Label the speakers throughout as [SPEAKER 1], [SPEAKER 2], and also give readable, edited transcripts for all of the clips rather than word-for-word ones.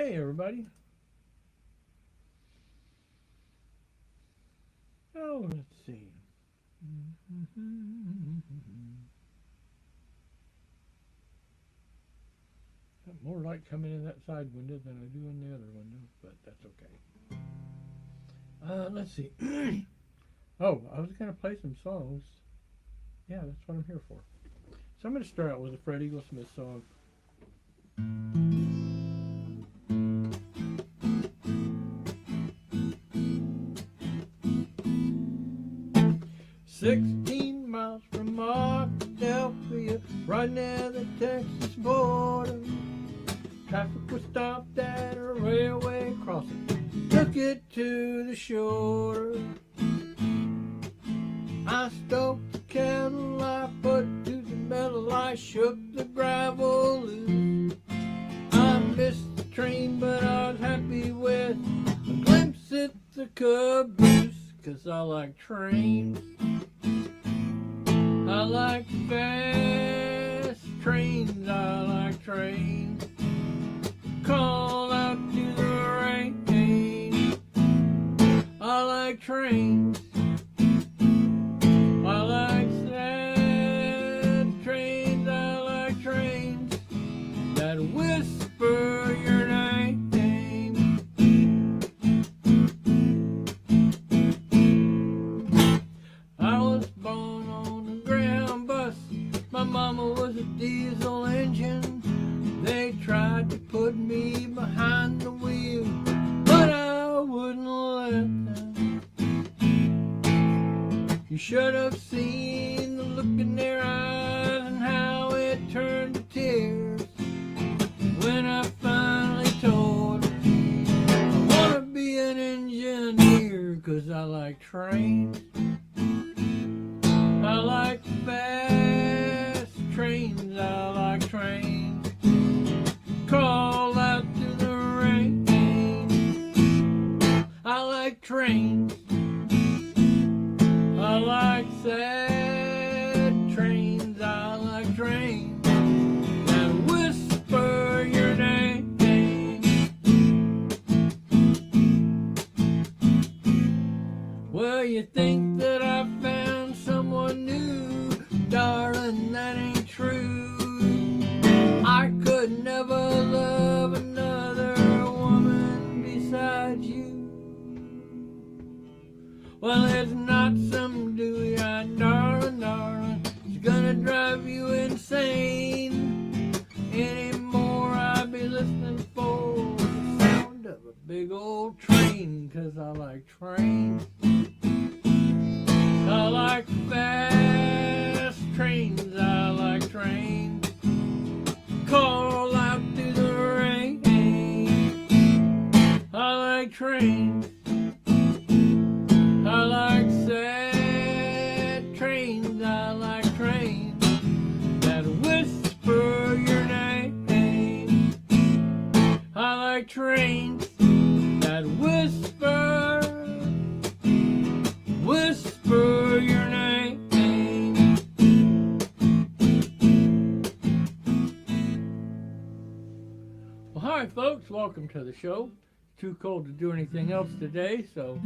[SPEAKER 1] Hey, everybody. Oh, let's see. Got more light coming in that side window than I do in the other window, but that's okay. Let's see. Oh, I was going to play some songs. Yeah, that's what I'm here for. So I'm going to start out with a Fred Eaglesmith song. 16 miles from Arkadelphia, right near the Texas border. Traffic was stopped at a railway crossing, took it to the shore. I stoked the kettle, I put to the metal, I shook the gravel loose. I missed the train, but I was happy with a glimpse at the caboose, 'cause I like trains. I like fast trains, I like trains. Call out to the rain. I like trains. I like sad trains, I like trains that whisper your name. I was born on a Greyhound bus. My mama was a diesel engine. They tried to put me behind the wheel, but I wouldn't let them. You should have seen the look in their eyes and how it turned to tears when I finally told them I want to be an engineer, 'cause I like trains. I like fast trains, I like trains. Call out to the rain. I like trains. I like sad trains, I like trains that whisper your name. Well, you think that I found someone new, darling, that ain't true. I could never love another woman besides you. Well, it's not some dewy-eyed darling, darling, it's gonna drive you insane. Anymore I'll be listening for the sound of a big old train, 'cause I like trains. I like fast trains, I like trains. Call out to the rain. I like trains. I like sad trains, I like trains that whisper your name. I like trains that whisper your name. Well, hi folks, welcome to the show. It's too cold to do anything else today, so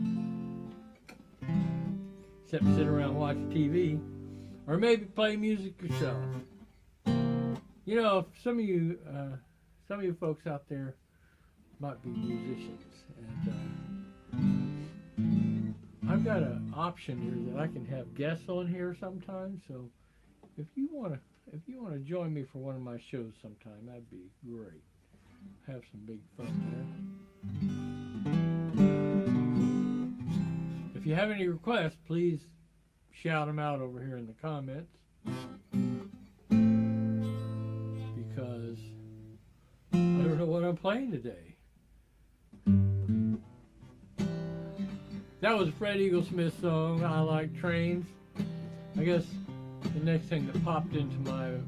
[SPEAKER 1] except sit around and watch TV, or maybe play music yourself. You know, some of you folks out there might be musicians, and I've got an option here that I can have guests on here sometimes. So if you want to join me for one of my shows sometime, that'd be great. Have some big fun there. If you have any requests, please shout them out over here in the comments, because I don't know what I'm playing today. That was a Fred Eaglesmith song, I Like Trains. I guess the next thing that popped into my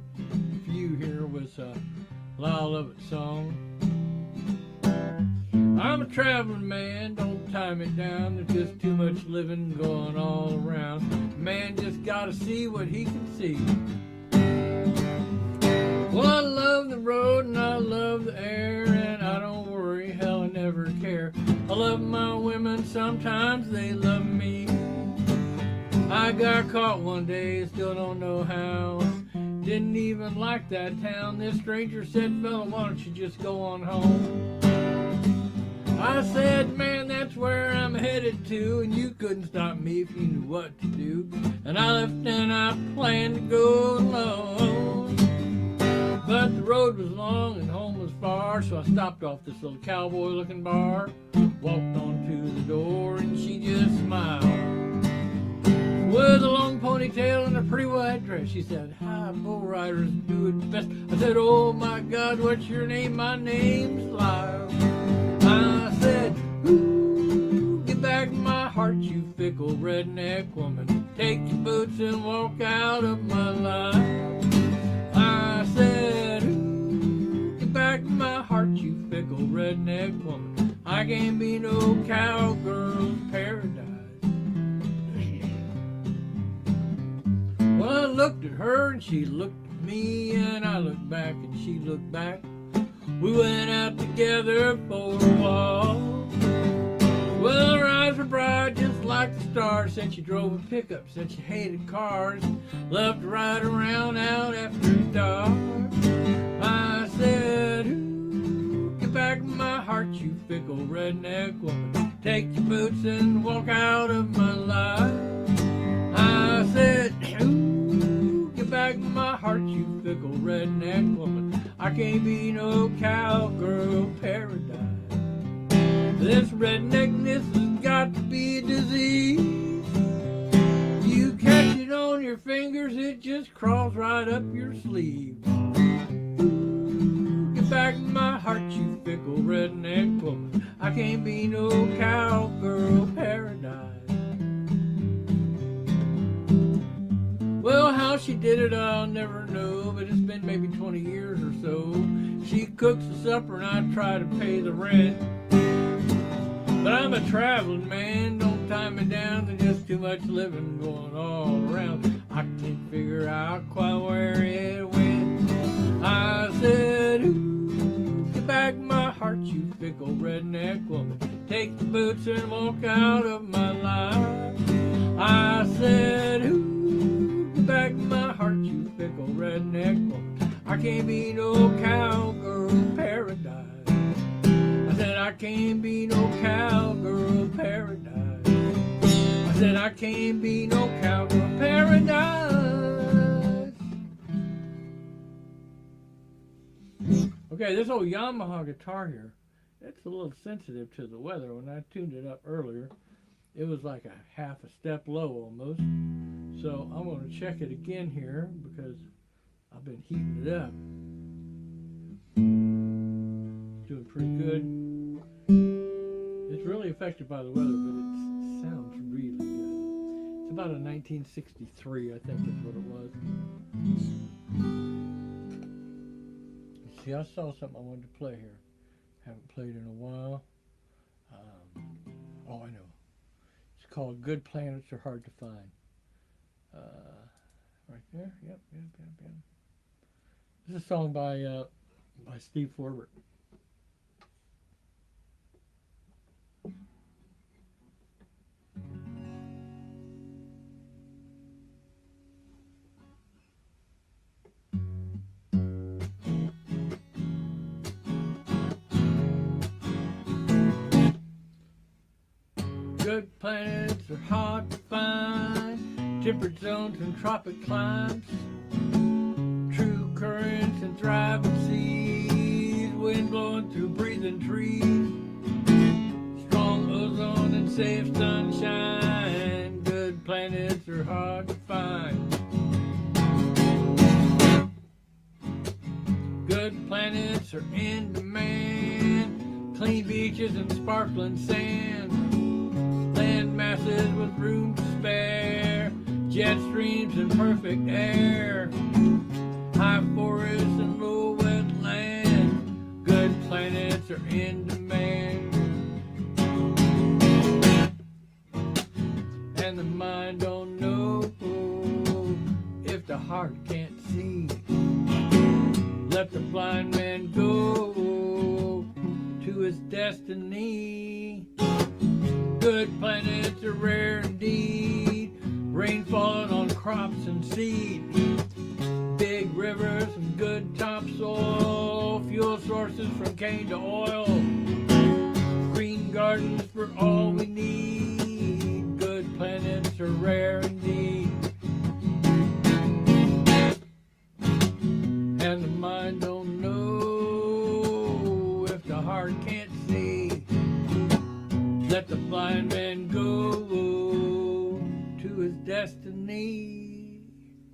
[SPEAKER 1] view here was Lyle Lovett song. I'm a traveling man, don't tie me down. There's just too much living going all around. Man just gotta see what he can see. Well, I love the road and I love the air, and I don't worry never care. I love my women, sometimes they love me. I got caught one day, still don't know how. Didn't even like that town. This stranger said, fella, why don't you just go on home? I said, man, that's where I'm headed to, and you couldn't stop me if you knew what to do. And I left and I planned to go alone. But the road was long and home was far, so I stopped off this little cowboy-looking bar. Walked on to the door and she just smiled. With a long ponytail and a pretty white dress, she said, hi, bull riders do it best. I said, oh my God, what's your name? My name's Lyle. I said, ooh, get back my heart, you fickle redneck woman. Take your boots and walk out of my life. I said, ooh, get back my heart, you fickle redneck woman. I can't be no cowgirl's paradise. Well, I looked at her and she looked at me, and I looked back and she looked back. We went out together for a walk. Well, her eyes were bright just like the stars. Said she drove a pickup, said she hated cars. Loved to ride around out after dark. I said, ooh, get back my heart, you fickle redneck woman. Take your boots and walk out of my life. I said, ooh, get back my heart, you fickle redneck woman. I can't be no cowgirl paradise. This redneckness has got to be a disease. You catch it on your fingers, it just crawls right up your sleeve. Ooh, get back my heart, you fickle redneck woman. I can't be no cowgirl paradise. Well, how she did it, I'll never know, but it's been maybe 20 years or so. She cooks the supper and I try to pay the rent. But I'm a traveling man, don't tie me down, there's just too much living going all around. I can't figure out quite where it went. I said, ooh, get back my heart, you fickle redneck woman. Take the boots and walk out of my life. I said, ooh, get back my heart, you fickle redneck woman. I can't be no cowgirl paradise. I said I can't be no cowgirl paradise. I said I can't be no cowgirl paradise. Okay, this old Yamaha guitar here, it's a little sensitive to the weather. When I tuned it up earlier, it was like a half a step low almost. So I'm going to check it again here because I've been heating it up. Doing pretty good. It's really affected by the weather, but it sounds really good. It's about a 1963, I think is what it was. See, I saw something I wanted to play here. Haven't played in a while. Oh, I know. It's called Good Planets Are Hard to Find. Right there. Yep. This is a song by Steve Forbert. Good planets are hard to find, temperate zones and tropic climes, true currents and thriving seas, wind blowing through breathing trees, strong ozone and safe sunshine. Good planets are hard to find. Good planets are in demand, clean beaches and sparkling sand, land masses with room to spare, jet streams and perfect air, high forests and low wetland. Good planets are in demand. And the mind don't know if the heart can't see. Let the blind man go to his destiny. Good planets are rare indeed, rain falling on crops and seed. Big rivers and good topsoil, fuel sources from cane to oil. Green gardens for all we need, good planets are rare indeed. And the mind don't know if the heart can't see. Let the blind man go to his destiny.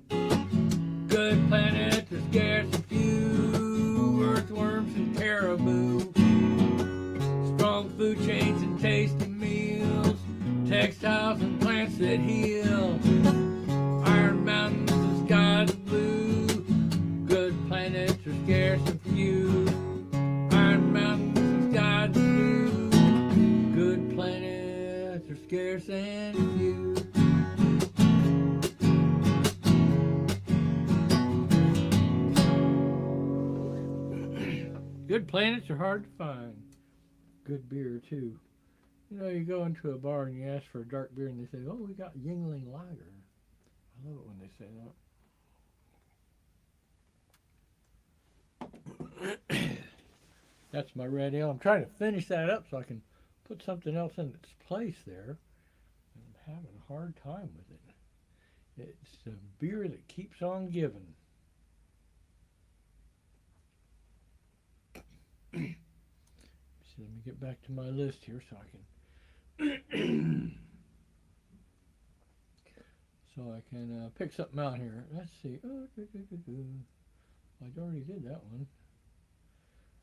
[SPEAKER 1] Good planets are scarce and few, earthworms and caribou. Strong food chains and tasty meals, textiles and plants that heal. Iron mountains and skies of blue, good planets are scarce and few. Iron mountains and skies of blue, good planets are scarce and few. Good planets are hard to find. Good beer, too. You know, you go into a bar and you ask for a dark beer and they say, oh, we got Yingling Lager. I love it when they say that. That's my red ale. I'm trying to finish that up so I can put something else in its place there. I'm having a hard time with it. It's a beer that keeps on giving. So let me get back to my list here so I can pick something out here. Let's see. Oh, I already did that one.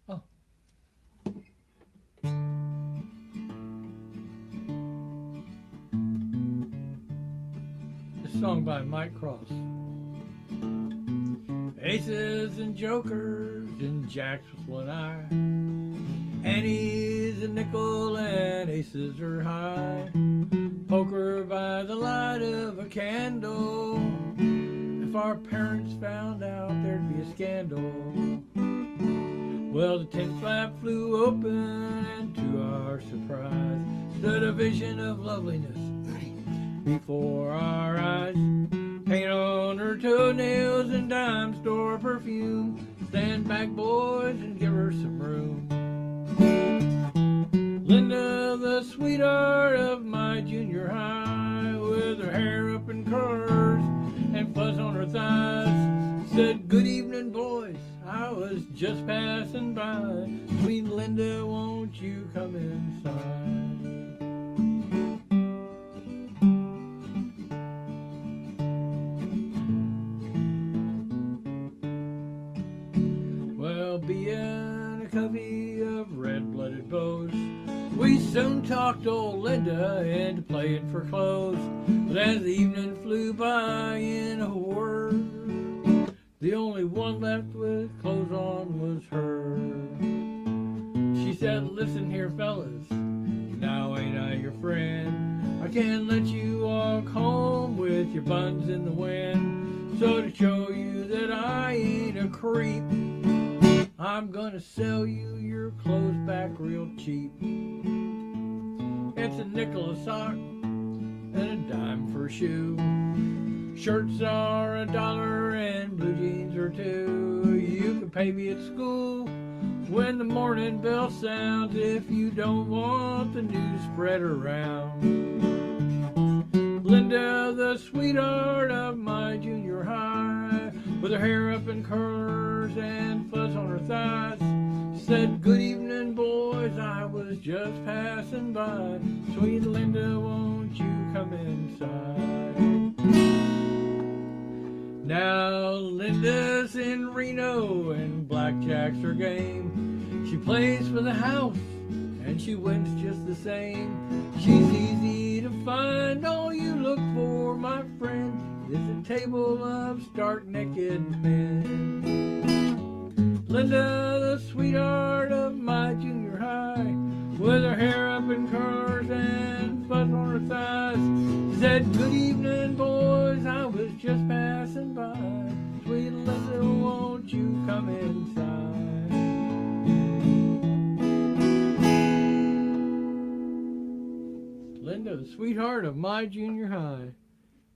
[SPEAKER 1] Oh. This song by Mike Cross. Aces and jokers and jacks with one eye. Annie's a nickel and aces are high. Poker by the light of a candle. If our parents found out, there'd be a scandal. Well, the tin flap flew open, and to our surprise, stood a vision of loveliness before our eyes. Paint on her toenails and dime store perfume. Stand back, boys, and give her some room. Linda, the sweetheart of my junior high, with her hair up in curls and fuzz on her thighs, said, good evening, boys, I was just passing by. Sweet Linda, won't you come inside? Well, being a covey of red-blooded beaux, we soon talked old Linda into playing for clothes. But as the evening flew by in a whir, the only one left with clothes on was her. She said, listen here, fellas, now ain't I your friend? I can't let you walk home with your buns in the wind. So to show you that I ain't a creep, I'm gonna sell you your clothes back real cheap. It's a nickel a sock and a dime for a shoe. Shirts are $1 and blue jeans are $2. You can pay me at school when the morning bell sounds if you don't want the news spread around. Linda, the sweetheart of my junior high, with her hair up in curls and fuzz on her thighs, said, good evening, boys, I was just passing by. Sweet Linda, won't you come inside? Now Linda's in Reno and blackjack's her game. She plays for the house and she wins just the same. She's easy to find, all you look for, my friend, is a table of stark naked men. Linda, the sweetheart of my junior high, with her hair up in curls and fuzz on her thighs, said, good evening, boys, I was just passing by. Sweet Linda, won't you come inside? to the sweetheart of my junior high.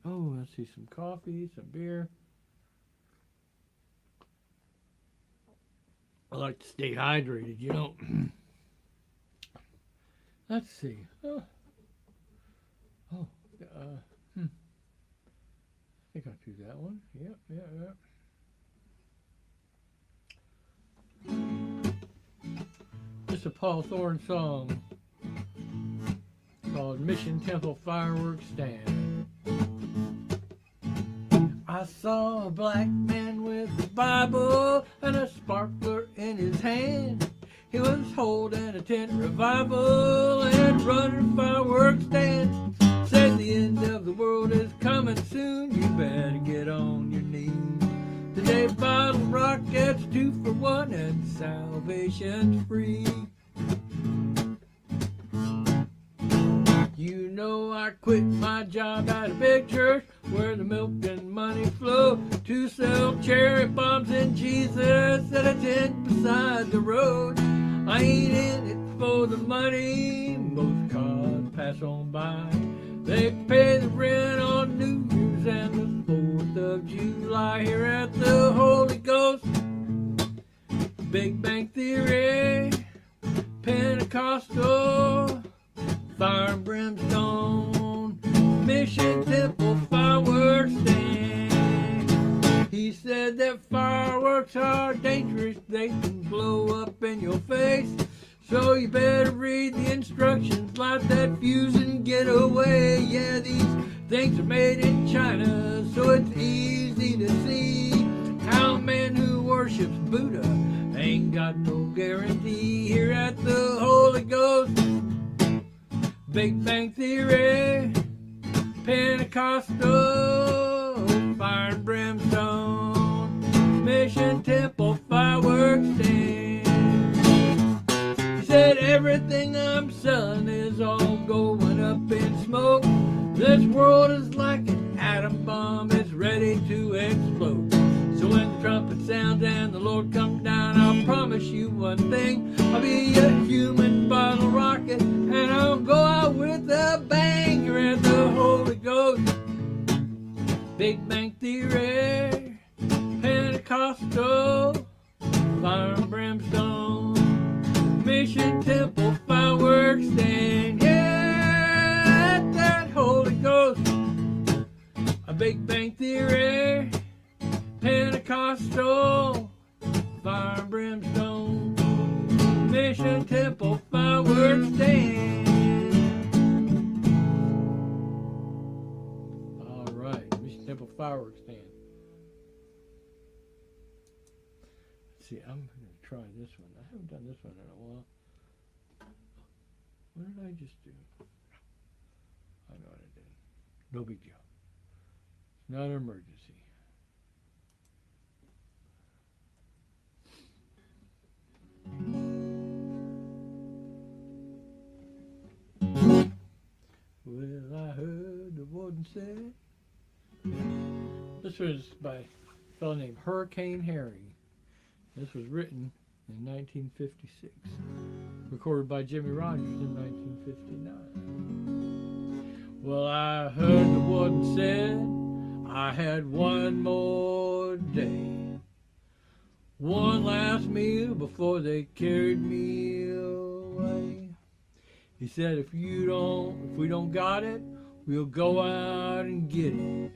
[SPEAKER 1] Oh, let's see, some coffee, some beer. I like to stay hydrated, you know. Let's see. I think I'll do that one. Yep. It's a Paul Thorne song called Mission Temple Fireworks Stand. I saw a black man with a Bible and a sparkler in his hand. He was holding a tent revival and running a fireworks stand. Said the end of the world is coming soon, you better get on your knees. Today bottle rockets 2 for 1 and salvation's free. You know I quit my job at a big church where the milk and money flow to sell cherry bombs and Jesus at a tent beside the road. I ain't in it for the money, most cars pass on by. They pay the rent on New Year's and the 4th of July. Here at the Holy Ghost, Big Bang Theory, Pentecostal, fire and brimstone, Mission Temple fireworks stand. He said that fireworks are dangerous, they can blow up in your face. So you better read the instructions, light that fuse and get away. Yeah, these things are made in China, so it's easy to see how a man who worships Buddha ain't got no guarantee. Here at the Holy Ghost, Big Bang Theory, Pentecostal, fire and brimstone, Mission Temple fireworks stand. He said everything I'm selling is all going up in smoke. This world is like an atom bomb, it's ready to explode. So when the trumpet sounds and the Lord comes down, I'll promise you one thing, I'll be a human bottle rocket and I'll go out with a bang. You're at the Holy Ghost, Big Bang Theory, Pentecostal, fire and brimstone, Mission Temple fireworks stand. Yeah, at that Holy Ghost, a Big Bang Theory, Pentecostal, fire and brimstone, Mission Temple fireworks stand. All right, Mission Temple fireworks stand. Let's see, I'm going to try this one. I haven't done this one in a while. What did I just do? I know what I did. No big deal. It's not an emergency. Well, I heard the warden say. This was by a fellow named Hurricane Harry. This was written in 1956, recorded by Jimmy Rogers in 1959. Well, I heard the warden said I had one more day, one last meal before they carried me away. He said, if we don't got it, we'll go out and get it.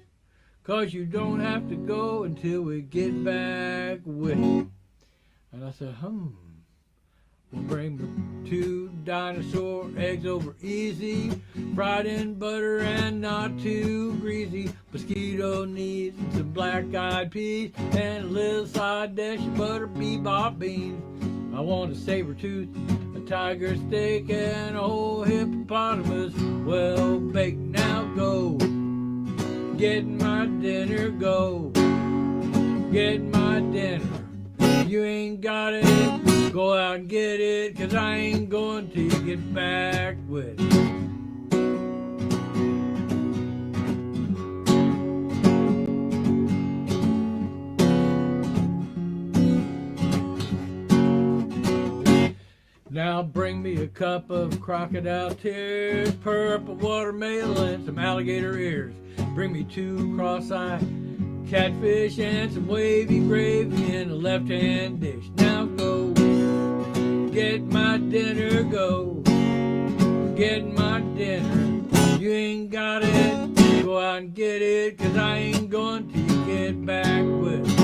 [SPEAKER 1] 'Cause you don't have to go until we get back with it. And I said, we'll bring 2 dinosaur eggs over easy, fried in butter and not too greasy. Mosquito needs some black-eyed peas and a little side dish of butter bebop beans. I want a saber tooth, a tiger steak, and a whole hippopotamus well baked. Now go, get my dinner, go, get my dinner. You ain't got it, go out and get it, 'cause I ain't going to get back with it. Now bring me a cup of crocodile tears, purple watermelon, some alligator ears. Bring me 2 cross-eyed catfish and some wavy gravy in a left-hand dish. Now go get my dinner, go get my dinner. You ain't got it, go out and get it, 'cause I ain't going till you get back with it.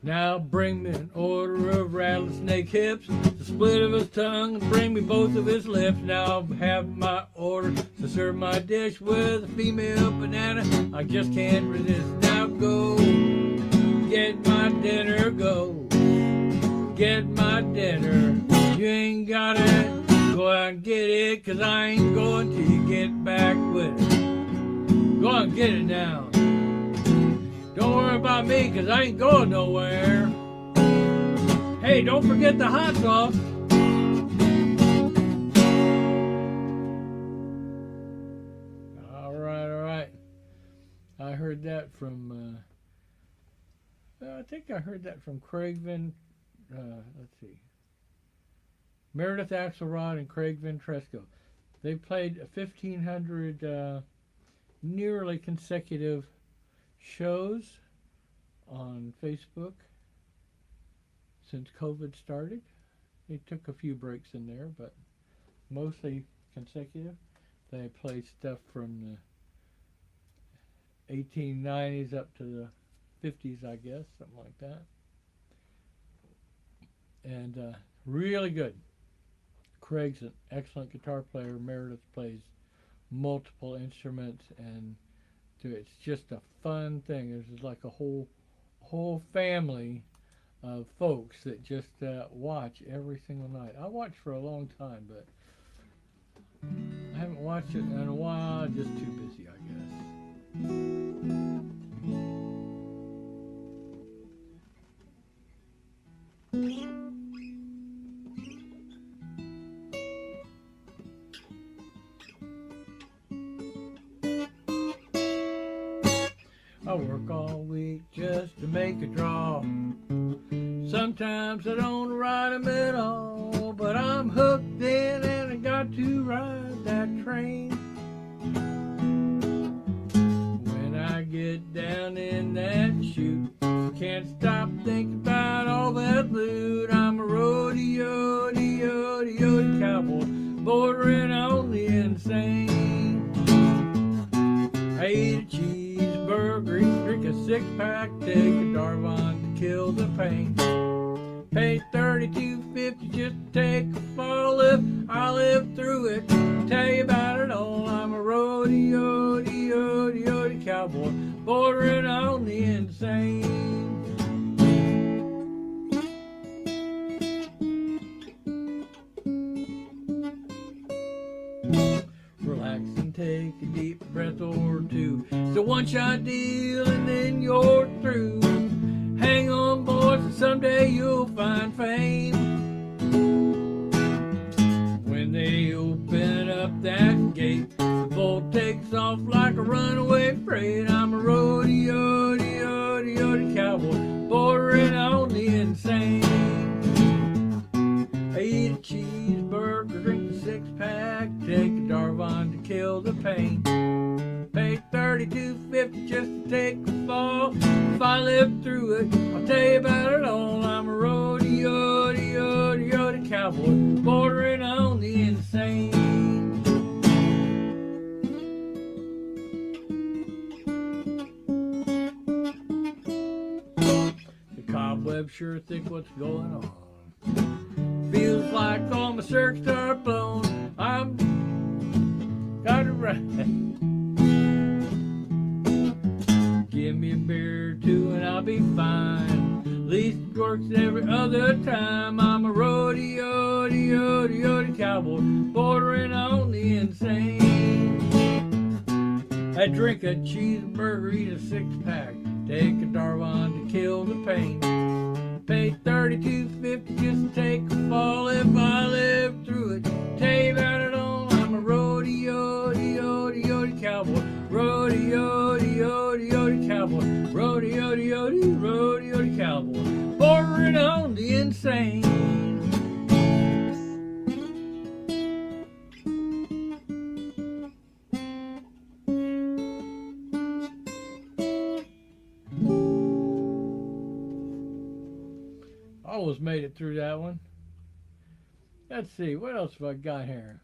[SPEAKER 1] Now bring me an order of rattlesnake hips, the split of his tongue, and bring me both of his lips. Now I'll have my order to serve my dish with a female banana. I just can't resist. Now go get my dinner, go get my dinner. You ain't got it, go out and get it, 'cause I ain't going till you get back with it. Go out and get it now. Don't worry about me, 'cause I ain't going nowhere. Hey, don't forget the hot sauce. All right. I heard that from, I think I heard that from Craig let's see. Meredith Axelrod and Craig Ventresco. They played 1,500 nearly consecutive shows on Facebook since COVID started. They took a few breaks in there, but mostly consecutive. They played stuff from the 1890s up to the 50s, I guess, something like that. And really good. Craig's an excellent guitar player. Meredith plays multiple instruments, and it's just a fun thing. There's like a whole family of folks that just watch every single night. I watched for a long time, but I haven't watched it in a while. Just too busy, I guess. I work all week just to make a draw. Sometimes I don't ride 'em at all, but I'm hooked in and I got to ride that train. When I get down in that chute, can't stop thinking about all that loot. I'm a rodeo cowboy, bordering on the insane. I eat a cheeseburger, drink a 6-pack, take a Darvon to kill the pain. Pay $32.50 just to take a fall if I live through it. Tell you about it all. I'm a rodeo cowboy, bordering on the insane. Relax and take a deep breath or two. It's a one-shot deal and then you're through. Hang on, boys, and someday you'll find fame. When they open up that gate, the bolt takes off like a runaway freight. I'm a rodeo cowboy, bordering on the insane. I eat a cheeseburger, drink a 6-pack, take a Darvon to kill the pain. Pay $32.50 just to take a fall. If I live through it, I'll tell you about it all. I'm a rodeo cowboy, bordering on the insane. The cobwebs sure think what's going on. Feels like all my circuits are blown. I'm got it right. Give me a beer or two and I'll be fine. At least it works every other time. I'm a rodeo cowboy, bordering on the insane. I drink a cheeseburger, eat a 6-pack, take a Darvon to kill the pain. Pay $32.50 just to take a fall if I live through it. Tell you about it all, I'm a rodeo cowboy. Rodeo cowboy. Rodeo cowboy. Bordering on the insane. Almost made it through that one. Let's see, what else have I got here?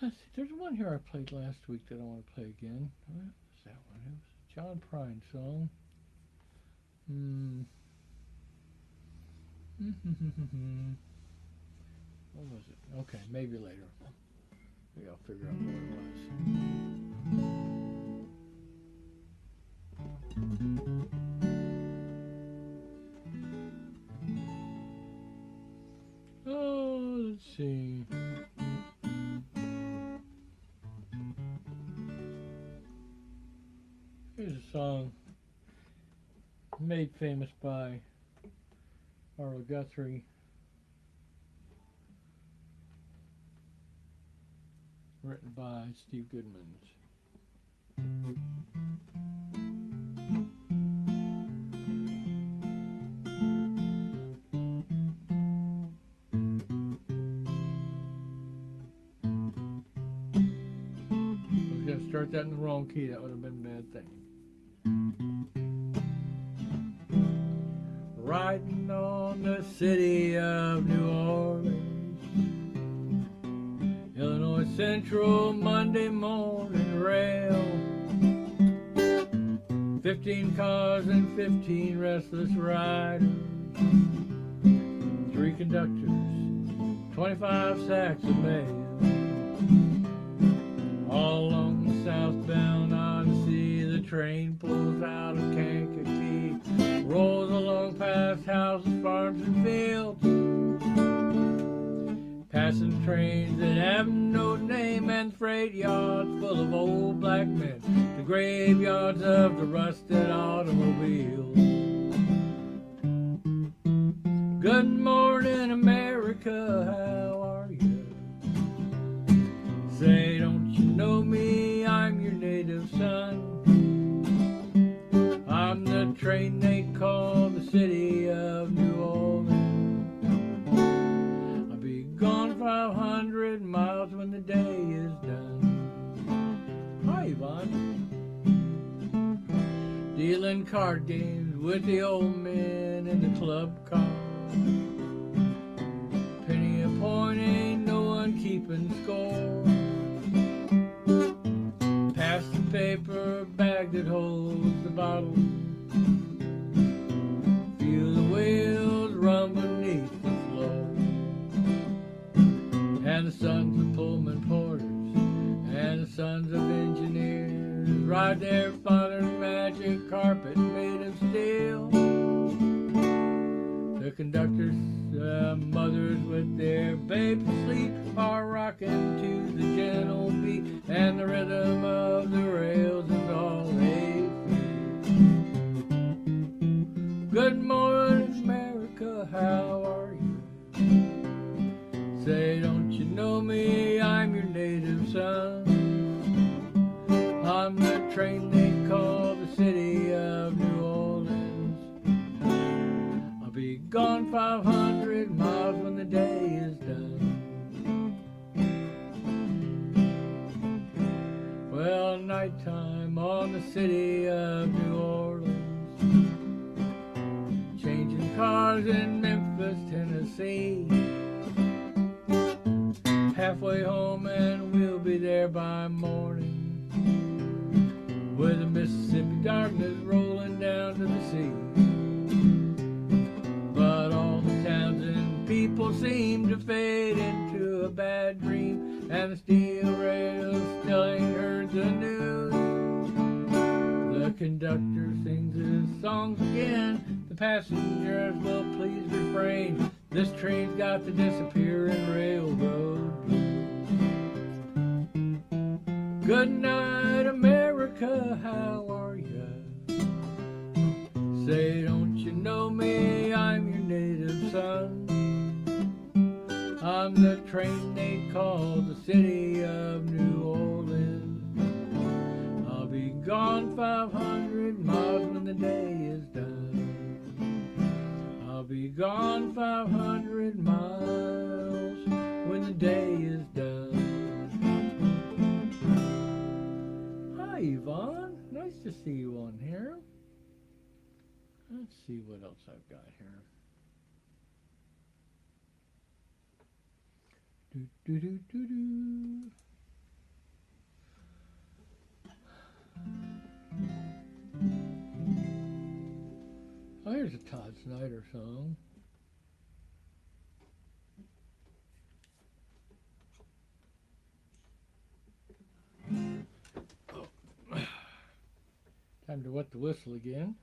[SPEAKER 1] Let's see, there's one here I played last week that I want to play again. What was that one? It was a John Prine song. What was it? Okay, maybe later. Maybe I'll figure out what it was. Oh, let's see. Here's a song made famous by Arlo Guthrie. Written by Steve Goodmans. Start that in the wrong key, that would have been a bad thing. Riding on the city of New Orleans, Illinois Central Monday morning rail. 15 cars and 15 restless riders, 3 conductors, 25 sacks of mail. All along the southbound Odyssey, the train pulls out of Kankakee, rolls along past houses, farms, and fields, passing trains that have no name and freight yards full of old black men, the graveyards of the rusted automobiles. Good morning, America, how are you? Say, don't you know me? I'm your native son. I'm the train they call the city of New Orleans. I'll be gone 500 miles when the day is done. Hi, Yvonne. Dealing card games with the old men in the club car. Penny a point, ain't no one keeping score. Pass the paper bag that holds the bottle. Feel the wheels run beneath the floor. And the sons of Pullman porters and the sons of engineers ride their father's magic carpet made of steel. The conductors, mothers with their babies asleep are rocking to the gentle beat, and the rhythm of the rails is all they feel. Good morning, America, how are you? Say, don't you know me? I'm your native son. I'm the train they call the city of New Orleans. I'll be gone 500 miles when the day is done. Well, nighttime on the city of New Orleans, changing cars in Memphis, Tennessee. Halfway home and we'll be there by morning, with the Mississippi darkness rolling down to the sea. But all the towns and people seem to fade into a bad dream, and the steel rails still ain't heard the news. The conductor sings his songs again, the passengers will please refrain. This train's got to disappear in railroad blues. Good night, America, how are ya? Say, don't know me, I'm your native son. I'm the train they call the city of New Orleans. I'll be gone 500 miles when the day is done. I'll be gone 500 miles when the day is done. Hi, Yvonne. Nice to see you on here. Let's see what else I've got here. Do, do, do, do, do. Oh, here's a Todd Snyder song. Oh. Time to wet the whistle again.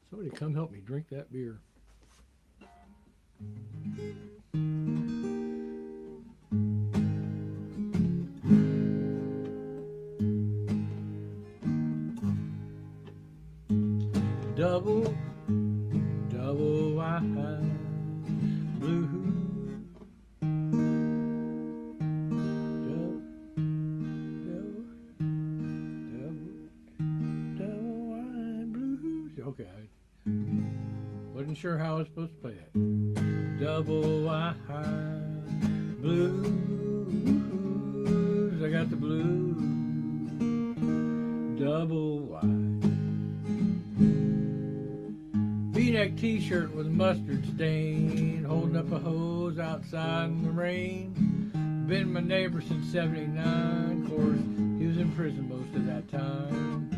[SPEAKER 1] Somebody come help me drink that beer. Double, double wide blue. Double, double wide blues. Okay. Wasn't sure how I was supposed to play that. Double wide blues. I got the blues. Double wide. V-neck t-shirt with mustard stain, holding up a hose outside in the rain. Been my neighbor since '79. Of course, he was in prison most of that time.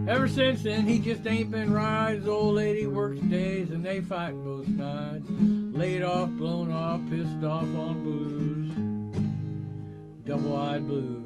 [SPEAKER 1] Ever since then, he just ain't been right. His old lady works days and they fight both nights. Laid off, blown off, pissed off on blues. Double-eyed blues.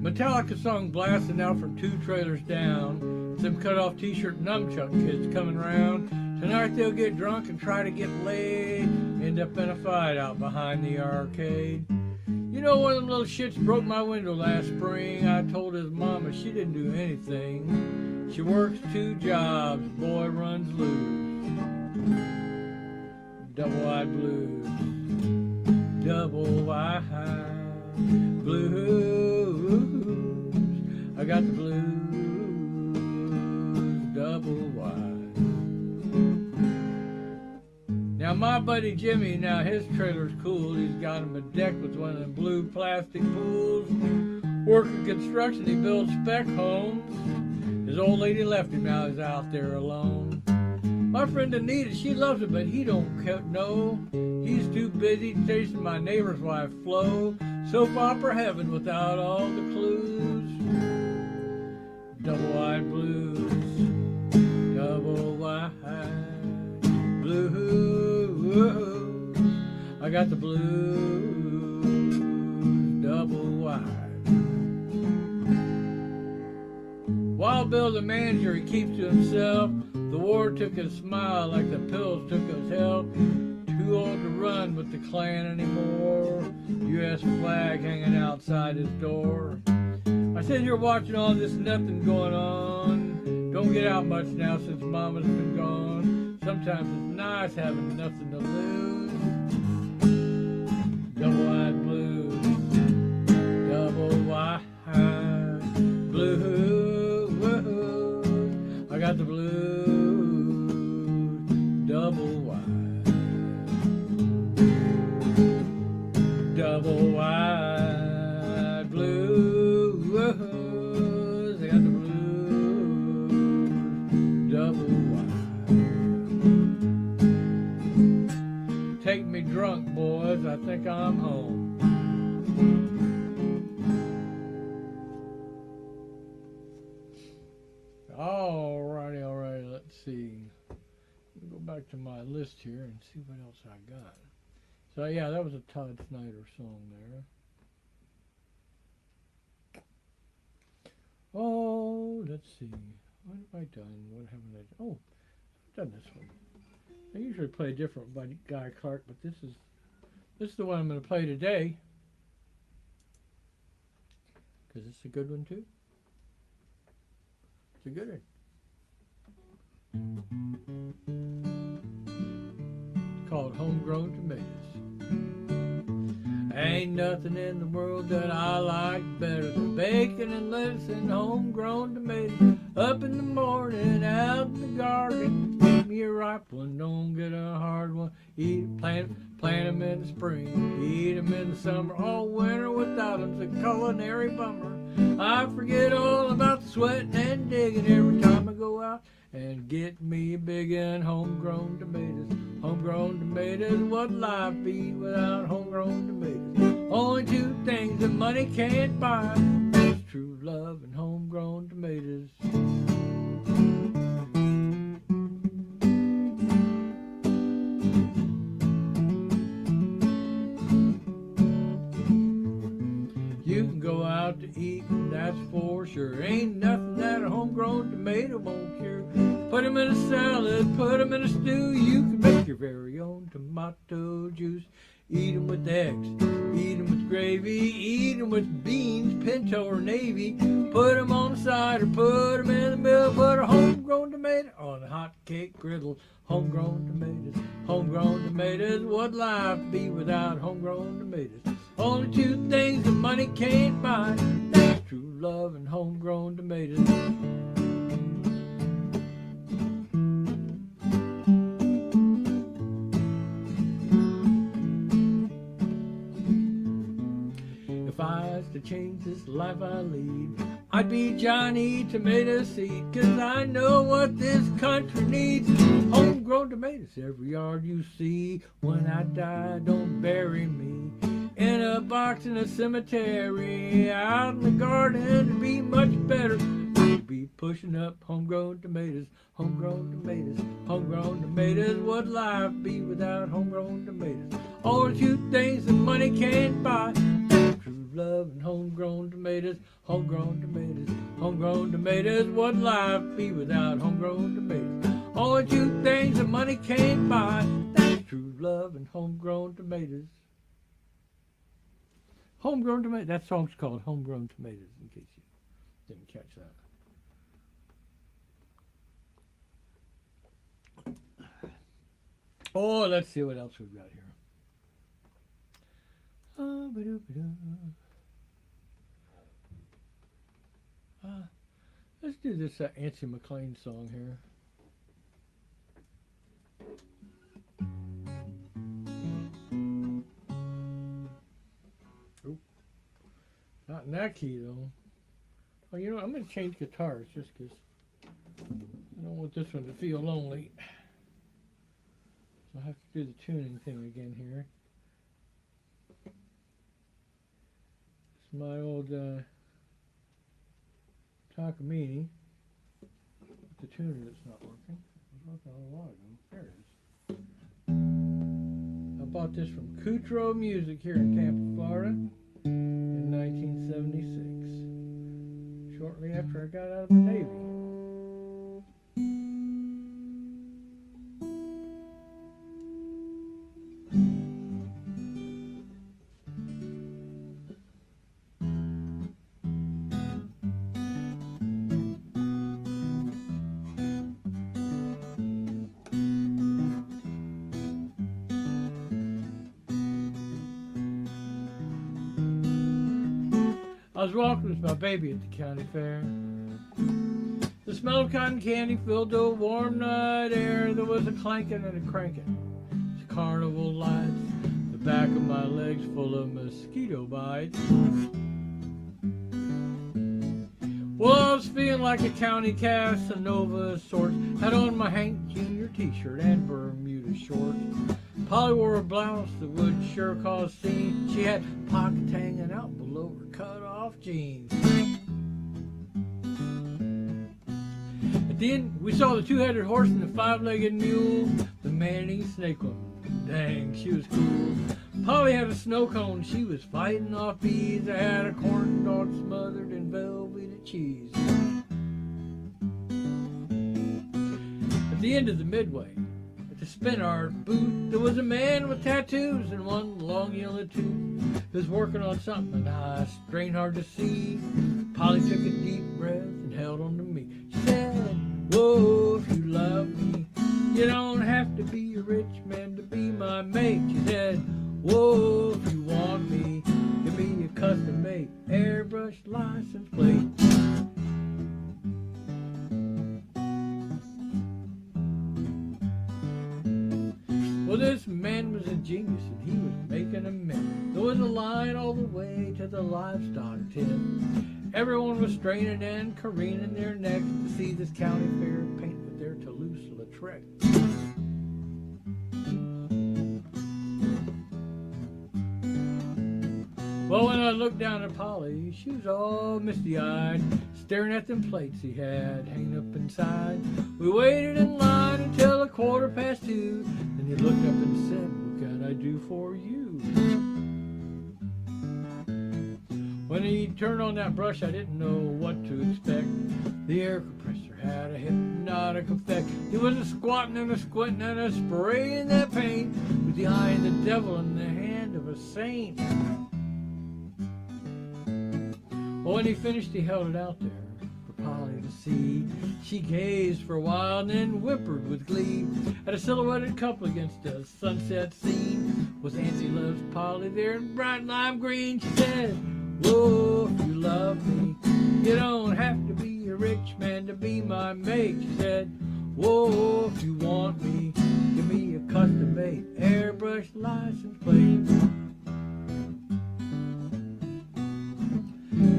[SPEAKER 1] Metallica song blasting out from 2 trailers down. Some cut-off t-shirt nunchuck kids coming around. Tonight they'll get drunk and try to get laid. End up in a fight out behind the arcade. You know, one of them little shits broke my window last spring. I told his mama she didn't do anything. She works 2 jobs, boy runs loose. Double-eyed blues. Double-eyed blues. I got the blues. Double wide. Now my buddy Jimmy, now his trailer's cool. He's got him a deck with one of them blue plastic pools. Working construction, he builds spec homes. His old lady left him, now he's out there alone. My friend Anita, she loves him, but he don't know. He's too busy chasing my neighbor's wife Flo. Soap opera heaven without all the clues. Double-eyed blues. Double-wide blues. I got the blues. Double-wide. Wild Bill the manager, he keeps to himself. The war took his smile like the pills took his health. Too old to run with the Klan anymore. U.S. flag hanging outside his door. I sit here watching all this nothing going on. Don't get out much now since Mama's been gone. Sometimes it's nice having nothing to lose. Double-eyed blues. Double-wide blues. I got the blues. Double-wide. Double-wide blues. I got the blues. Double-wide. Take me drunk, boys. I think I'm home. Alrighty. Let's see. Let me go back to my list here and see what else I got. So yeah, that was a Todd Snyder song there. Oh, let's see. What have I done? What haven't I done? Oh, I've done this one. I usually play a different by Guy Clark, but this is the one I'm going to play today because it's a good one too. It's a good one. It's called Homegrown Tomatoes. Ain't nothing in the world that I like better than bacon and lettuce and homegrown tomatoes. Up in the morning, out in the garden, get me a ripe one, don't get a hard one. Plant them in the spring, eat them in the summer, all winter without them's a culinary bummer. I forget all about the sweat and digging every time I go out and get me a big and homegrown tomatoes. Homegrown tomatoes, what life be without homegrown tomatoes? Only two things that money can't buy, that's true love and homegrown tomatoes. You can go out to eat, and that's for sure. Ain't nothing that a homegrown tomato won't cure. Put them in a salad, put them in a stew. You can make your very own tomato juice. Eat them with eggs, eat them with gravy, eat them with beans, pinto or navy. Put them on the side or put them in the middle. Put a homegrown tomato on a hot cake griddle. Homegrown tomatoes, what life be without homegrown tomatoes? Only two things that money can't buy, that's true love and homegrown tomatoes. If I was to change this life I lead, I'd be Johnny Tomato Seed, 'cause I know what this country needs. Homegrown tomatoes, every yard you see. When I die, don't bury me in a box in a cemetery. Out in the garden, it'd be much better. I'd be pushing up homegrown tomatoes, homegrown tomatoes, homegrown tomatoes. What life be without homegrown tomatoes? Only two things that money can't buy, true love and homegrown tomatoes, homegrown tomatoes, homegrown tomatoes. What life be without homegrown tomatoes? Only two things that money can't buy, that's true love and homegrown tomatoes. Homegrown tomatoes. That song's called Homegrown Tomatoes, in case you didn't catch that. Oh, let's see what else we've got here. Let's do this Nancy McLean song here. Oop. Not in that key though. Oh, you know what? I'm going to change guitars just because I don't want this one to feel lonely. So I'll have to do the tuning thing again here. It's my old Takamine. The tuner that's not working. It was working a while ago. There it is. I bought this from Kutro Music here in Tampa, Florida in 1976. Shortly after I got out of the Navy. I was walking with my baby at the county fair. The smell of cotton candy filled the warm night air. There was a clanking and a cranking. It's carnival lights. The back of my legs full of mosquito bites. Well, I was feeling like a county Casanova of sorts. Had on my Hank Jr. t-shirt and Bermuda shorts. Polly wore a blouse that would sure cause scene. She had pockets hanging out below her cut-off jeans. At the end, we saw the two-headed horse and the five-legged mule. The man-eating snake woman. Dang, she was cool. Polly had a snow cone. She was fighting off bees. I had a corn dog smothered in velvet cheese. At the end of the midway, at the spin art booth, there was a man with tattoos and one long yellow tooth. He was working on something I strained hard to see. Polly took a deep breath and held on to me. She said, whoa, if you love me, you don't have to be a rich man to be my mate. She said, whoa, if you want me, give me a custom-made airbrush license plate. Well, this man was a genius, and he was making a mess. There was a line all the way to the livestock tent. Everyone was straining and careening their necks to see this county fair paint with their Toulouse-Lautrec. Well, when I looked down at Polly, she was all misty-eyed, staring at them plates he had hanging up inside. We waited in line until 2:15. Then he looked up and said, what can I do for you? When he turned on that brush, I didn't know what to expect. The air compressor had a hypnotic effect. He was a squatting and a squinting and a spraying that paint with the eye of the devil in the hand of a saint. Well, when he finished, he held it out there for Polly to see. She gazed for a while and then whimpered with glee at a silhouetted couple against a sunset scene. Was Nancy Loves Polly there in bright lime green? She said, whoa, if you love me, you don't have to be a rich man to be my mate. She said, whoa, if you want me, give me a custom-made airbrush license plate.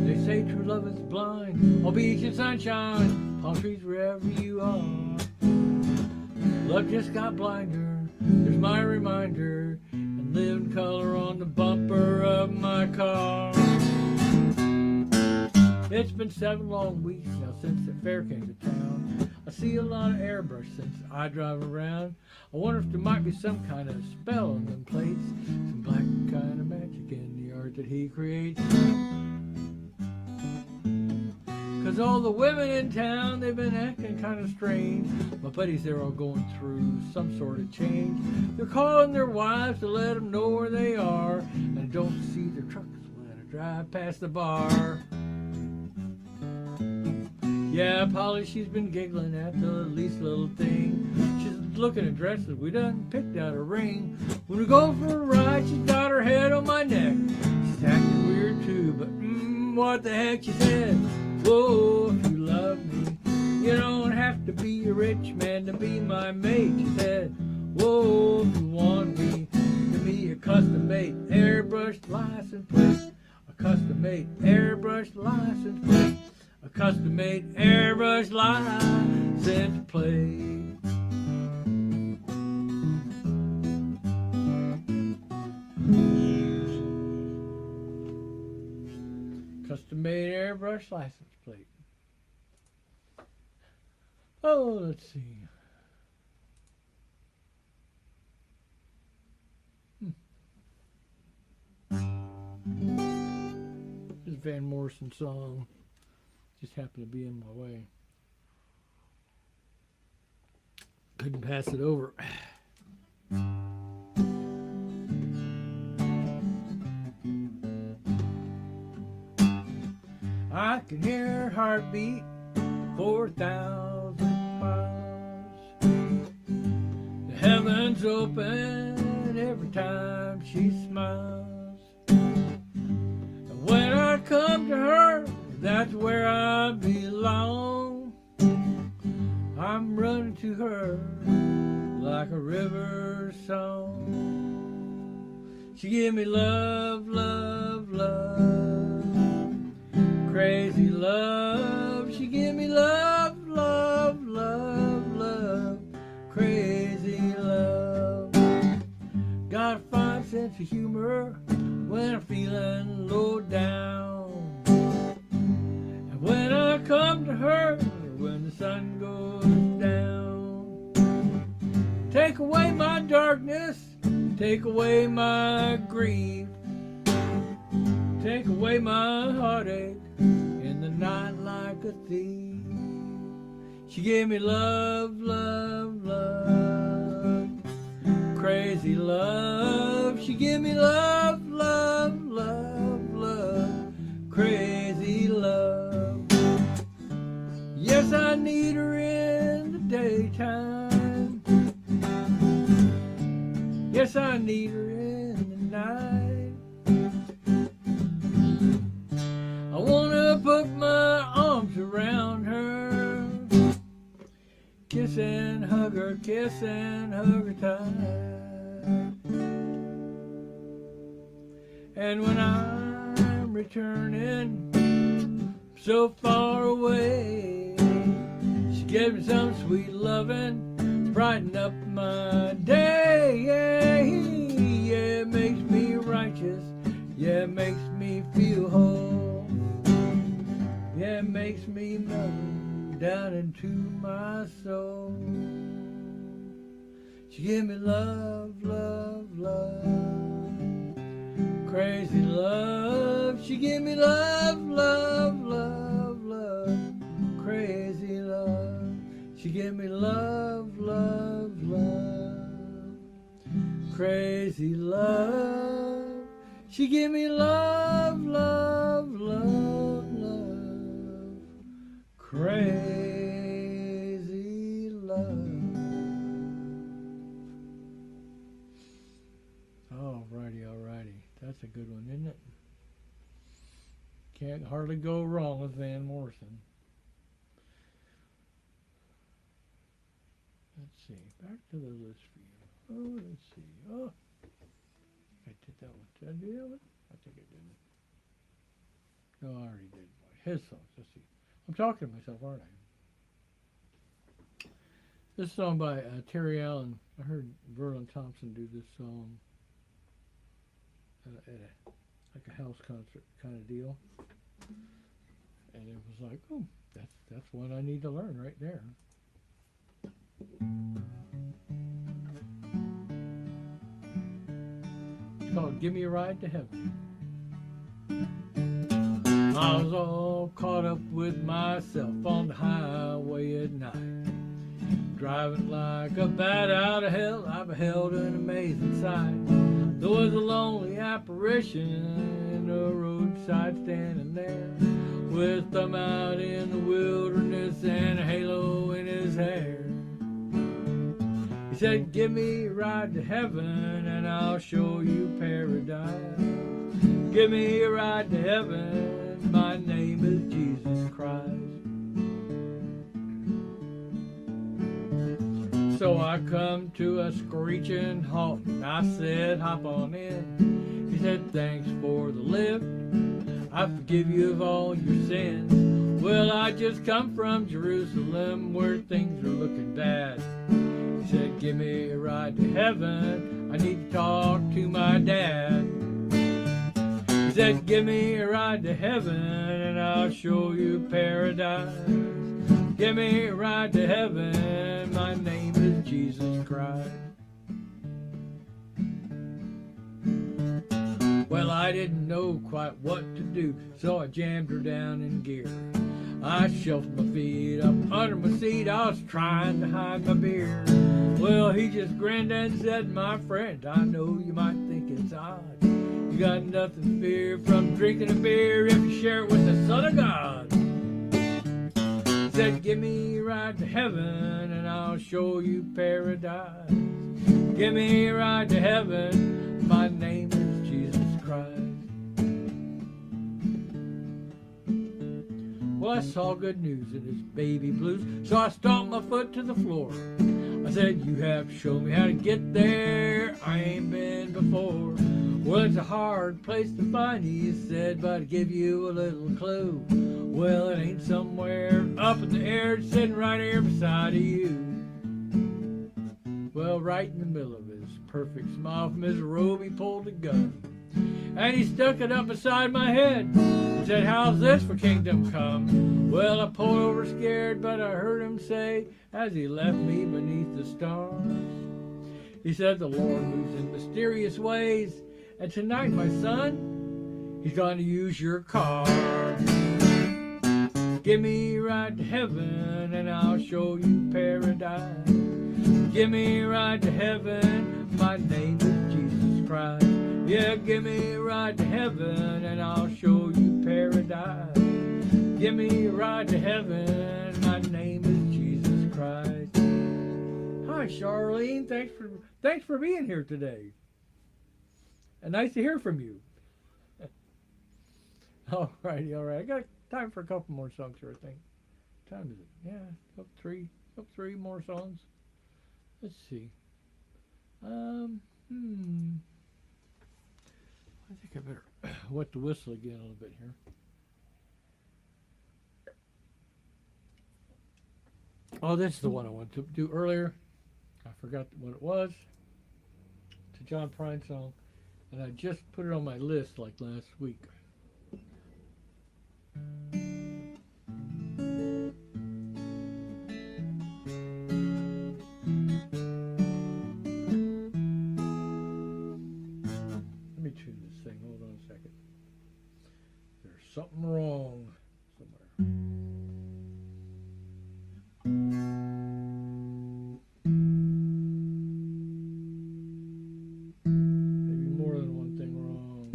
[SPEAKER 1] They say true love is blind, all beach and sunshine, palm trees wherever you are. Love just got blinder, there's my reminder, and live in color on the bumper of my car. It's been 7 long weeks now since the fair came to town. I see a lot of airbrush since I drive around. I wonder if there might be some kind of spell on them plates, some black kind of magic in the art that he creates. 'Cause all the women in town, they've been acting kind of strange. My buddies, they're all going through some sort of change. They're calling their wives to let them know where they are, and I don't see their trucks when I drive past the bar. Yeah, Polly, she's been giggling at the least little thing. She's looking at dresses, we done picked out a ring. When we go for a ride, she's got her head on my neck. She's acting weird too, but what the heck, she said. Whoa, if you love me, you don't have to be a rich man to be my mate. She said, whoa, if you want me, give me a custom-made airbrush license plate. A custom-made airbrush license plate. A custom-made airbrush license plate. Custom-made airbrush license plate. Oh, let's see. This is Van Morrison's song. Just happened to be in my way. Couldn't pass it over. I can hear her heartbeat 4,000 miles. The heavens open every time she smiles. And when I come to her, that's where I belong. I'm running to her like a river song. She give me love, love, love, crazy love. She give me love, love, love, love, crazy love. Got a fine sense of humor when I'm feeling low down. When I come to her, when the sun goes down, take away my darkness, take away my grief, take away my heartache in the night like a thief. She gave me love, love, love. Crazy love. She gave me love, love, love, love. Crazy love. Yes, I need her in the daytime. Yes, I need her in the night. I wanna put my arms around her, kiss and hug her tight. And when I'm returning so far away, she gave me some sweet loving, brighten up my day. Yeah, yeah, it makes me righteous. Yeah, it makes me feel whole. Yeah, it makes me melt down into my soul. She gave me love, love, love. Crazy love. She gave me love, love, love, love. Crazy love. She gave me love, love, love. Crazy love. She gave me love, love, love, love. Crazy love. Alrighty, alrighty. That's a good one, isn't it? Can't hardly go wrong with Van Morrison. Let's see. Back to the list for you. Oh, let's see. Oh, I did that one. Did I do that one? I think I didn't. No, I already did. His songs. Let's see. I'm talking to myself, aren't I? This song by Terry Allen. I heard Verlon Thompson do this song at like a house concert kind of deal, and it was like, oh, that's one I need to learn right there. It's called "Give Me a Ride to Heaven." I was all caught up with myself on the highway at night, driving like a bat out of hell. I beheld an amazing sight. There was a lonely apparition in the roadside standing there, with thumb out in the wilderness and a halo in his hair. He said, give me a ride to heaven and I'll show you paradise. Give me a ride to heaven, my name is Jesus Christ. So I come to a screeching halt and I said, hop on in. He said, thanks for the lift, I forgive you of all your sins. Well, I just come from Jerusalem where things are looking bad. He said, give me a ride to heaven, I need to talk to my dad. He said, give me a ride to heaven and I'll show you paradise. Give me a ride to heaven, my name is Jesus Christ. Well, I didn't know quite what to do, so I jammed her down in gear. I shoved my feet up under my seat, I was trying to hide my beer. Well, he just grinned and said, my friend, I know you might think it's odd. You got nothing to fear from drinking a beer if you share it with the Son of God. He said, give me a ride to heaven and I'll show you paradise. Give me a ride to heaven, my name is Jesus Christ. Well, I saw good news in his baby blues, so I stomped my foot to the floor. I said, you have to show me how to get there, I ain't been before. Well, it's a hard place to find, he said, but I'll give you a little clue. Well, it ain't somewhere up in the air, it's sitting right here beside of you. Well, right in the middle of his perfect smile from his robe, he pulled a gun. And he stuck it up beside my head and said, how's this for kingdom come? Well, I pulled over scared, but I heard him say, as he left me beneath the stars, he said, the Lord moves in mysterious ways, and tonight, my son, he's going to use your car. Give me a ride to heaven and I'll show you paradise. Give me a ride to heaven, my name is Jesus Christ. Yeah, give me a ride to heaven and I'll show you paradise. Give me a ride to heaven, my name is Jesus Christ. Hi Charlene, thanks for being here today. And nice to hear from you. All right. I got time for a couple more songs here, I think. What time is it? Yeah, up three more songs. Let's see. I think I better wet the whistle again a little bit here. Oh, this is the one I wanted to do earlier. I forgot what it was. It's a John Prine song, and I just put it on my list like last week. Let me tune this thing. Hold on a second. There's something wrong somewhere. Maybe more than one thing wrong.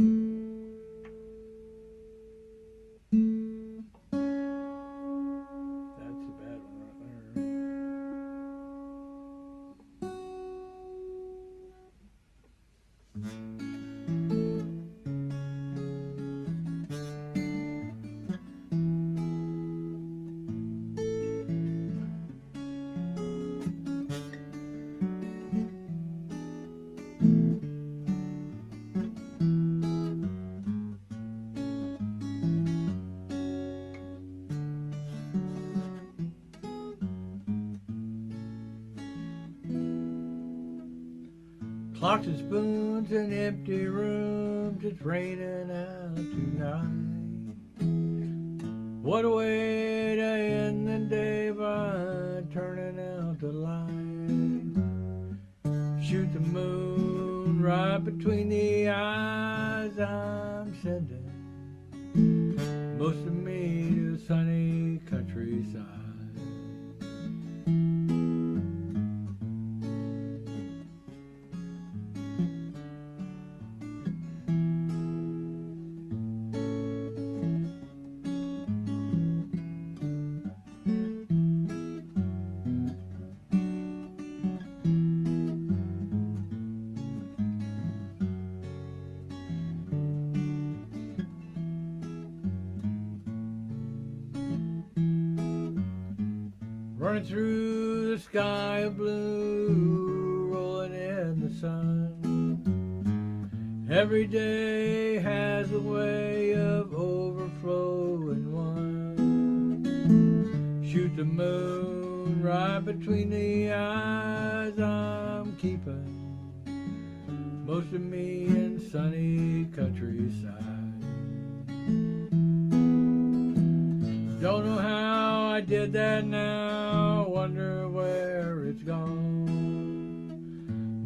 [SPEAKER 1] That's a bad one right there. Clocks and spoons and empty rooms, it's raining out tonight. What a way to end the day by turning out the light. Shoot the moon right between the eyes, I'm sending most of me to sunny countryside. Running through the sky of blue, rolling in the sun. Every day has a way of overflowing one. Shoot the moon right between the eyes, I'm keeping most of me in sunny countryside. Don't know how I did that now, wonder where it's gone.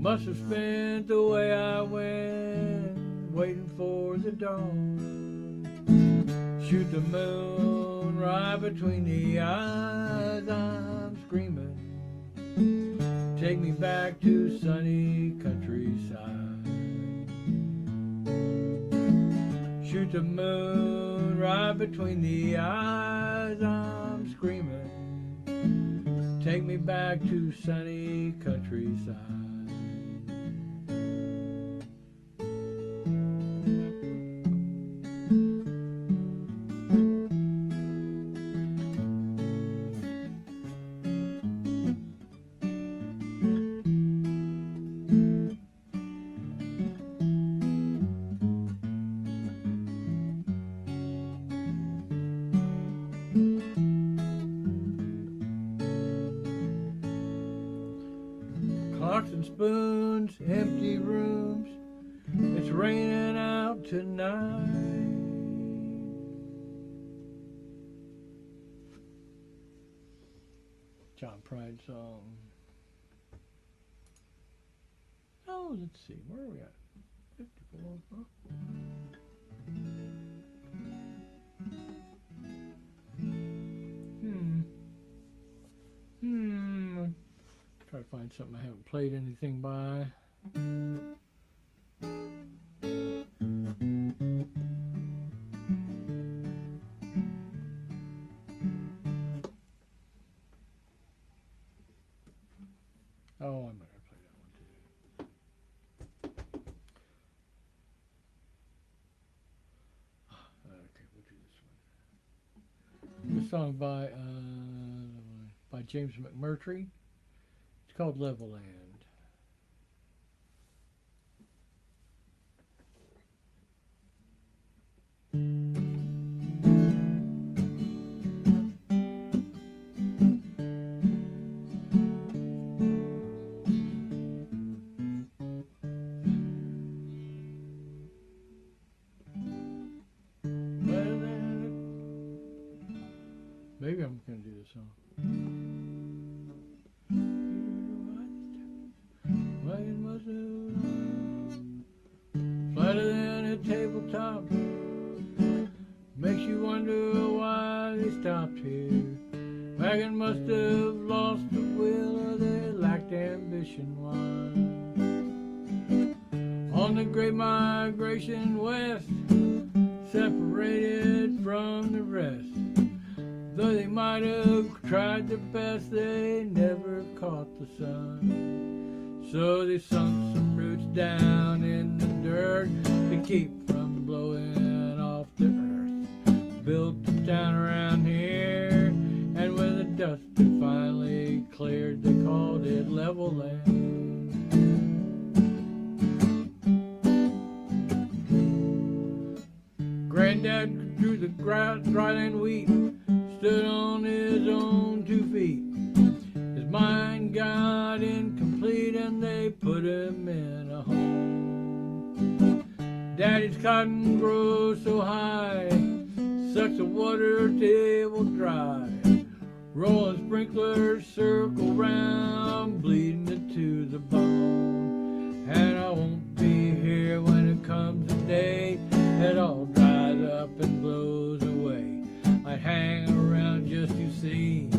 [SPEAKER 1] Must have spent the way I went, waiting for the dawn. Shoot the moon right between the eyes, I'm screaming. Take me back to sunny countryside. Shoot the moon right between the eyes, I'm screaming. Take me back to sunny countryside. Clocks and spoons, empty rooms, it's raining out tonight. John Prine song. Oh, let's see, where are we at? 54, huh? something I haven't played anything by. Oh, I'm going to play that one too. Okay, we'll do this one. This song by James McMurtry. It's called Level Land. Maybe I'm going to do this song. Flatter than a tabletop, makes you wonder why they stopped here. Wagon must have lost the will, or they lacked ambition. Why? On the great migration west, separated from the rest. Though they might have tried their best, they never caught the sun. So they sunk some roots down in the dirt to keep from blowing off the earth. Built a town around here, and when the dust had finally cleared, they called it Level Land. Granddad drew the dryland wheat, stood on his own 2 feet. His mind got incomplete, and they put him in a home. Daddy's cotton grows so high, sucks the water table dry. Rolling sprinklers circle round, bleeding it to the bone. And I won't be here when it comes a day that all dries up and blows away. I'd hang around just to see,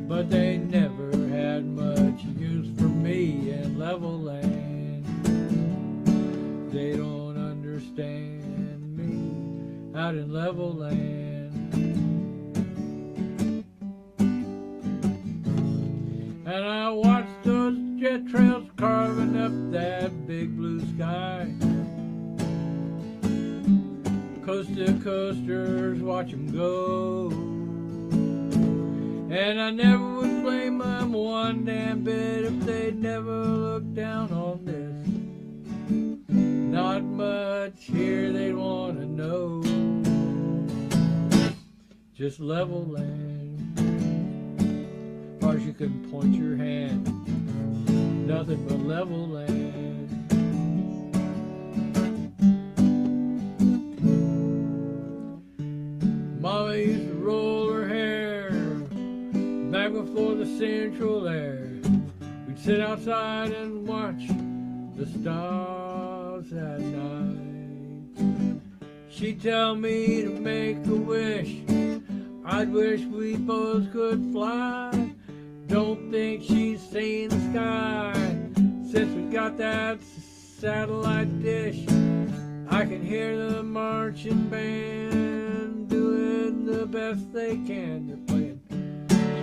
[SPEAKER 1] but they never had much use for me in Level Land. They don't understand me out in Level Land. And I watched those jet trails carving up that big blue sky. Coast to coasters, watch them go. And I never would blame them one damn bit if they'd never looked down on this. Not much here they'd want to know. Just Level Land. As far as you can point your hand, nothing but Level Land. Mama used to roll her hair back before the central air. We'd sit outside and watch the stars at night. She'd tell me to make a wish. I'd wish we both could fly. Don't think she's seen the sky since we got that satellite dish. I can hear the marching band doing the best they can. They're playing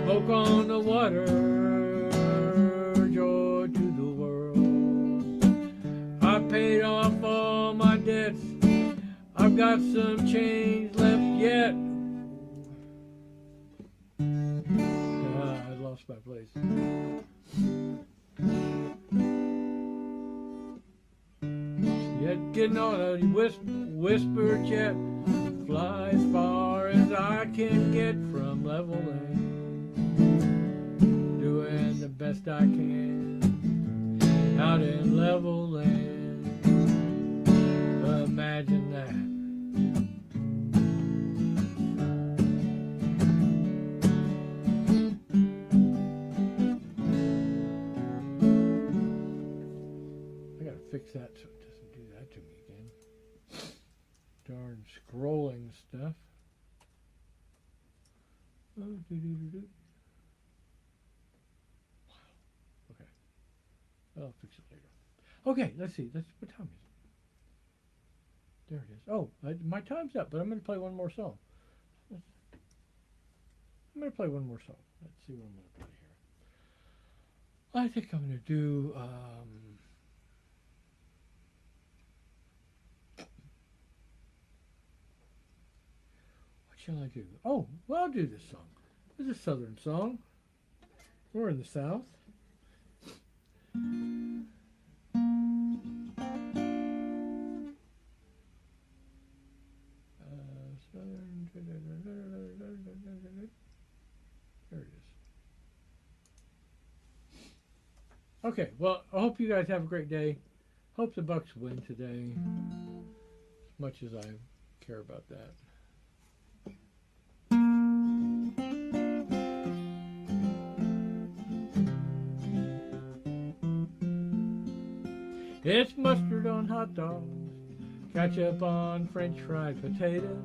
[SPEAKER 1] Smoke on the Water, Joy to the World. I paid off all my debts. I've got some change left yet. I lost my place. Yet getting on a whisper jet, fly as far as I can get from Level Land. Doing the best I can out in Level Land. Imagine that. Fix that so it doesn't do that to me again. Darn scrolling stuff. Oh, wow. Okay. I'll fix it later. Okay, let's see. What time is it? There it is. Oh, my time's up, but I'm going to play one more song. I'm going to play one more song. Let's see what I'm going to play here. I think I'm going to do... what shall I do? Oh, well, I'll do this song. It's a Southern song. We're in the South. There it is. Okay, well, I hope you guys have a great day. Hope the Bucks win today, as much as I care about that. It's mustard on hot dogs, ketchup on French fried potatoes,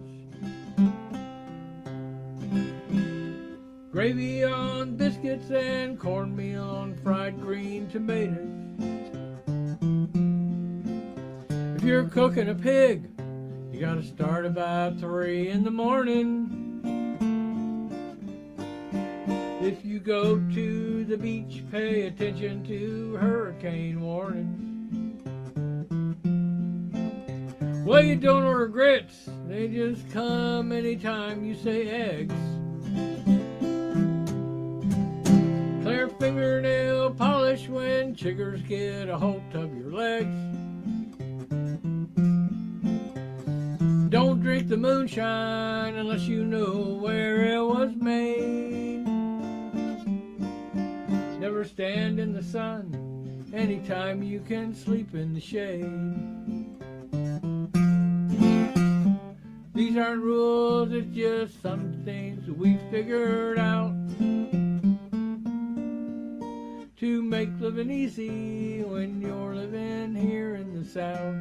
[SPEAKER 1] gravy on biscuits and cornmeal on fried green tomatoes. If you're cooking a pig, you gotta start about 3 in the morning. If you go to the beach, pay attention to hurricane warnings. Well, you don't order grits, they just come anytime you say eggs. Clear fingernail polish when chiggers get a hold of your legs. Don't drink the moonshine unless you know where it was made. Never stand in the sun anytime you can sleep in the shade. These aren't rules, it's just some things we figured out to make living easy when you're living here in the South.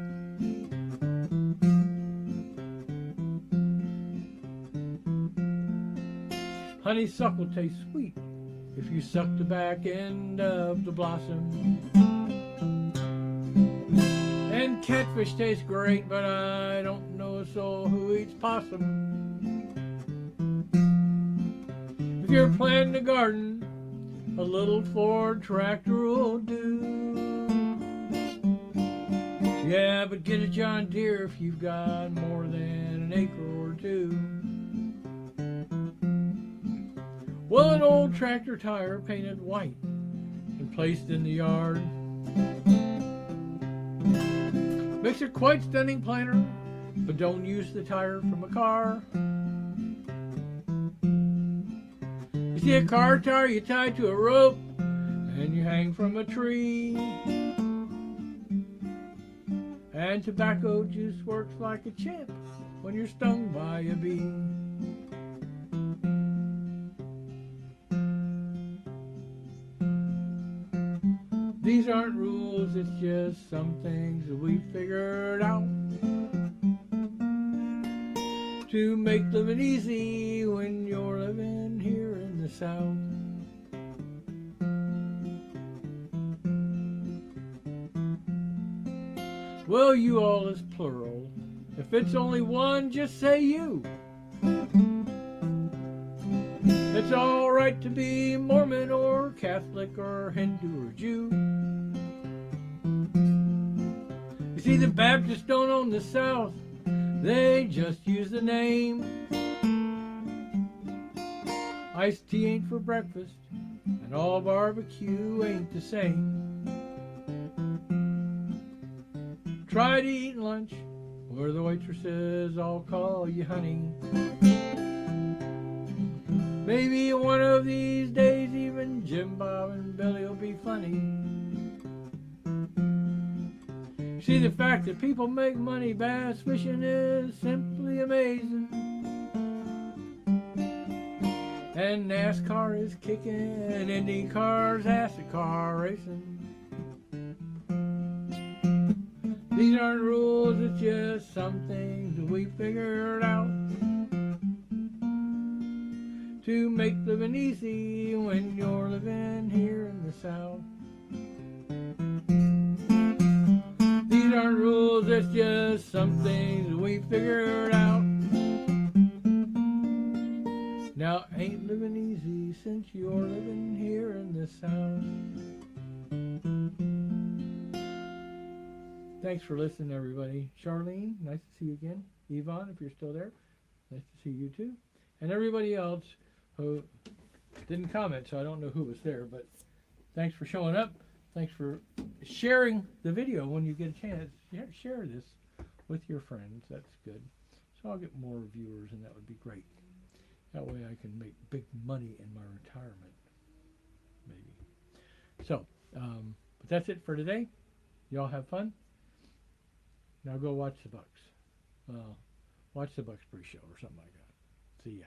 [SPEAKER 1] Honeysuckle tastes sweet if you suck the back end of the blossom. And catfish tastes great, but I don't know a soul who eats possum. If you're planting a garden, a little Ford tractor will do. Yeah, but get a John Deere if you've got more than an acre or two. Well, an old tractor tire painted white and placed in the yard makes a quite stunning planter, but don't use the tire from a car. You see a car tire you tie to a rope and you hang from a tree. And tobacco juice works like a champ when you're stung by a bee. These aren't rules, it's just some things that we figured out to make living easy when you're living here in the South. Well, you all is plural. If it's only one, just say you. It's all right to be Mormon or Catholic or Hindu or Jew. You see, the Baptists don't own the South, they just use the name. Iced tea ain't for breakfast, and all barbecue ain't the same. Try to eat lunch where the waitresses all call you honey. Maybe one of these days even Jim Bob and Billy will be funny. See, the fact that people make money bass fishing is simply amazing. And NASCAR is kicking and IndyCar's ass at car racing. These aren't rules, it's just some things that we figured out to make living easy when you're living here in the South. aren't rules, it's just some things we figured out. Now ain't living easy since you're living here in this house. Thanks for listening, everybody. Charlene, nice to see you again. Yvonne, if you're still there, nice to see you too. And everybody else who didn't comment, so I don't know who was there, but thanks for showing up. Thanks for sharing the video when you get a chance. Share this with your friends. That's good. So I'll get more viewers, and that would be great. That way I can make big money in my retirement, maybe. So, but that's it for today. Y'all have fun. Now go watch the Bucks. Watch the Bucks pre-show or something like that. See ya.